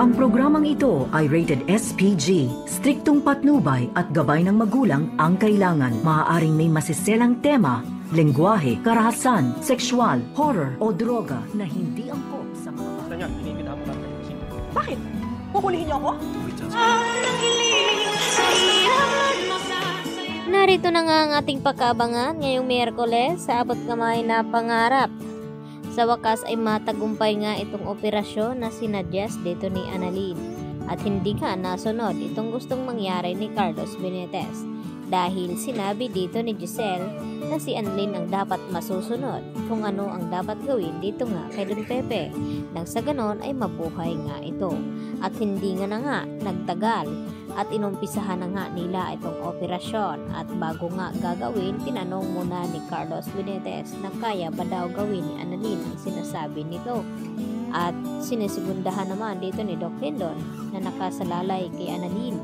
Ang programang ito ay rated SPG. Striktong patnubay at gabay ng magulang ang kailangan. Maaaring may masiselang tema, lengguwahe, karahasan, sexual, horror o droga na hindi angkop sa mga... Gusto niya, iniimbitahan mo natin kasi. Bakit? Kukulihin niyo ako? Narito na nga ang ating pagkaabangan ngayong Miyerkules sa abot kamay na pangarap. Sa wakas ay matagumpay nga itong operasyon na sinadjust dito ni Annalyn at hindi nga nasunod itong gustong mangyari ni Carlos Benitez dahil sinabi dito ni Giselle na si Annalyn ang dapat masusunod kung ano ang dapat gawin dito nga kay Don Pepe nang sa ganon ay mabuhay nga ito at hindi nga na nga nagtagal at inumpisahan na nga nila itong operasyon at bago nga gagawin, tinanong muna ni Carlos Benitez na kaya ba daw gawin ni Annalyn ang sinasabi nito. At sinisigundahan naman dito ni Doc Lindon na nakasalalay kay Annalyn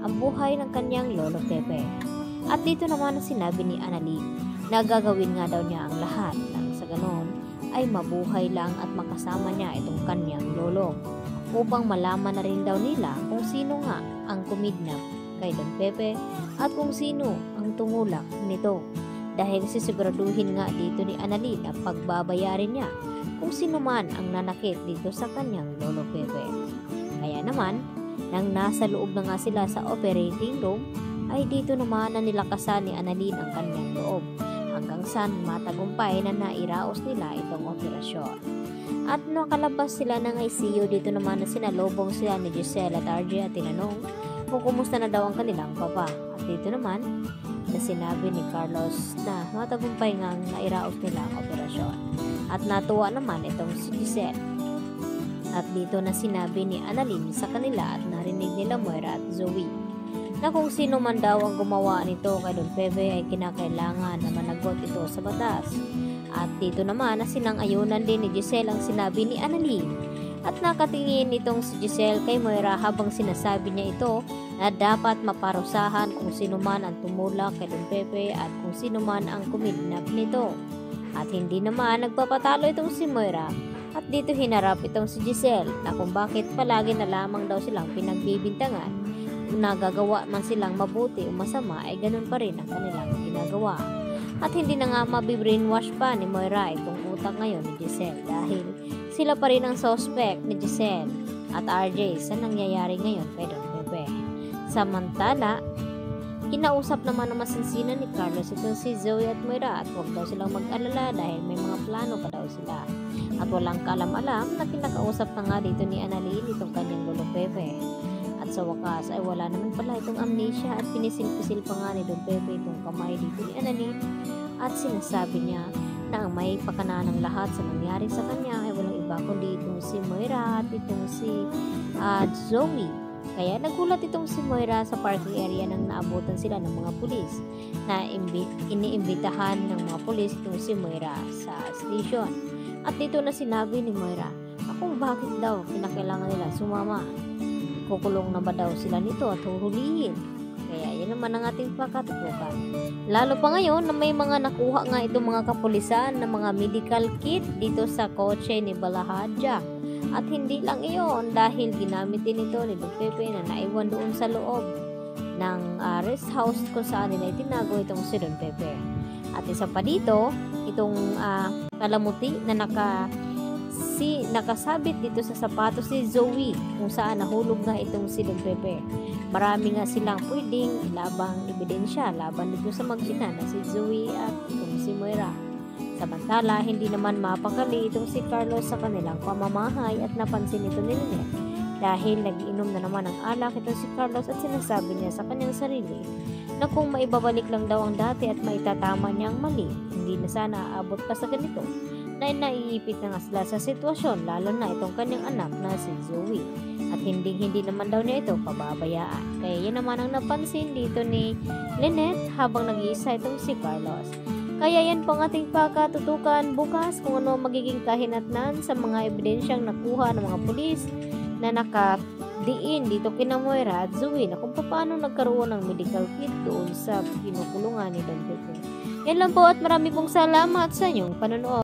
ang buhay ng kanyang Lolo Pepe. At dito naman na sinabi ni Annalyn na gagawin nga daw niya ang lahat nang sa ganon ay mabuhay lang at makasama niya itong kanyang lolo upang malaman na rin daw nila kung sino nga ang kumidnap kay Don Pepe at kung sino ang tumulak nito dahil sisiguraduhin nga dito ni Annalyn na pagbabayarin niya kung sino man ang nanakit dito sa kanyang Lolo Pepe. Kaya naman, nang nasa loob na nga sila sa operating room, ay dito naman na nilakasan ni Annalyn ang kanyang loob hanggang saan matagumpay na nairaos nila itong operasyon. At nakalabas sila ng ICU dito naman na sinalubong sila ni Giselle at RJ at tinanong kung kumusta na daw ang kanilang papa. At dito naman na sinabi ni Carlos na matagumpay nga nairaos nila ang operasyon. At natuwa naman itong si Giselle. At dito na sinabi ni Annalyn sa kanila at narinig nila Moira at Zoe na kung sino man daw ang gumawa nito kay Don Pepe ay kinakailangan na managot ito sa batas. At dito naman na sinang-ayunan din ni Giselle ang sinabi ni Annalyn at nakatingin itong si Giselle kay Moira habang sinasabi niya ito na dapat maparusahan kung sino man ang tumulak kay Don Pepe at kung sino man ang kumidnap nito. At hindi naman nagpapatalo itong si Moira at dito hinarap itong si Giselle na kung bakit palagi na lamang daw silang pinagbibintangan kung nagagawa man silang mabuti o masama ay ganun pa rin ang kanilang ginagawa. At hindi na nga mabibrainwash pa ni Moira itong utak ngayon ni Giselle dahil sila pa rin ang suspect ni Giselle at RJ sa nangyayari ngayon kay Don Pepe. Samantala, kinausap naman ng masinsinan ni Carlos itong si Zoe at Moira at huwag daw silang mag-alala dahil may mga plano pa daw sila. At walang kalam-alam na kinakausap na nga dito ni Annalyn itong kanyang Lolo Pepe. At sa wakas ay wala naman pala itong amnesia at pinisil-pisil pa nga ni Don Pepe itong kamay dito ni Annalyn at sinasabi niya na ang may pakana ng lahat sa nangyari sa kanya ay walang iba kundi itong si Moira at itong si Zoe. Kaya nagulat itong si Moira sa parking area nang naabutan sila ng mga pulis na iniimbitahan ng mga pulis itong si Moira sa station. At dito na sinabi ni Moira na kung bakit daw kinakailangan nila sumama. Kukulong na ba daw sila nito at huhulihin? Kaya yan naman ang ating pakatutukan. Lalo pa ngayon na may mga nakuha nga itong mga kapulisan na mga medical kit dito sa kotse ni Balahadja. At hindi lang iyon dahil ginamit din ito ni Don Pepe na naiwan doon sa loob ng rest house kung saan nila itinago itong si Don Pepe. At isa pa dito, itong kalamuti na nakasabit dito sa sapatos ni Zoe kung saan nahulog nga itong si Don Pepe. Marami nga silang pwedeng ilabang ebidensya laban dito sa mag-ina na si Zoe at itong si Moira. Samantala, hindi naman mapakali itong si Carlos sa kanilang pamamahay at napansin ito ni Lynette dahil nag-iinom na naman ng alak itong si Carlos at sinasabi niya sa kanyang sarili na kung maibabalik lang daw ang dati at maitatama niya ang mali, hindi na sana aabot pa sa ganito na naiipit na nga sila sa sitwasyon lalo na itong kanyang anak na si Zoe at hindi naman daw niya ito pababayaan. Kaya yan naman ang napansin dito ni Lynette habang nag-iisa itong si Carlos. Kaya yan po ang ating pakatutukan bukas kung ano magiging kahinatnan sa mga ebidensyang nakuha ng mga pulis na nakadiin dito kina Moira at Zoe na kung paano nagkaroon ng medical kit doon sa kinukulungan ni Don Pepe. Yan lang po at marami pong salamat sa inyong panonood.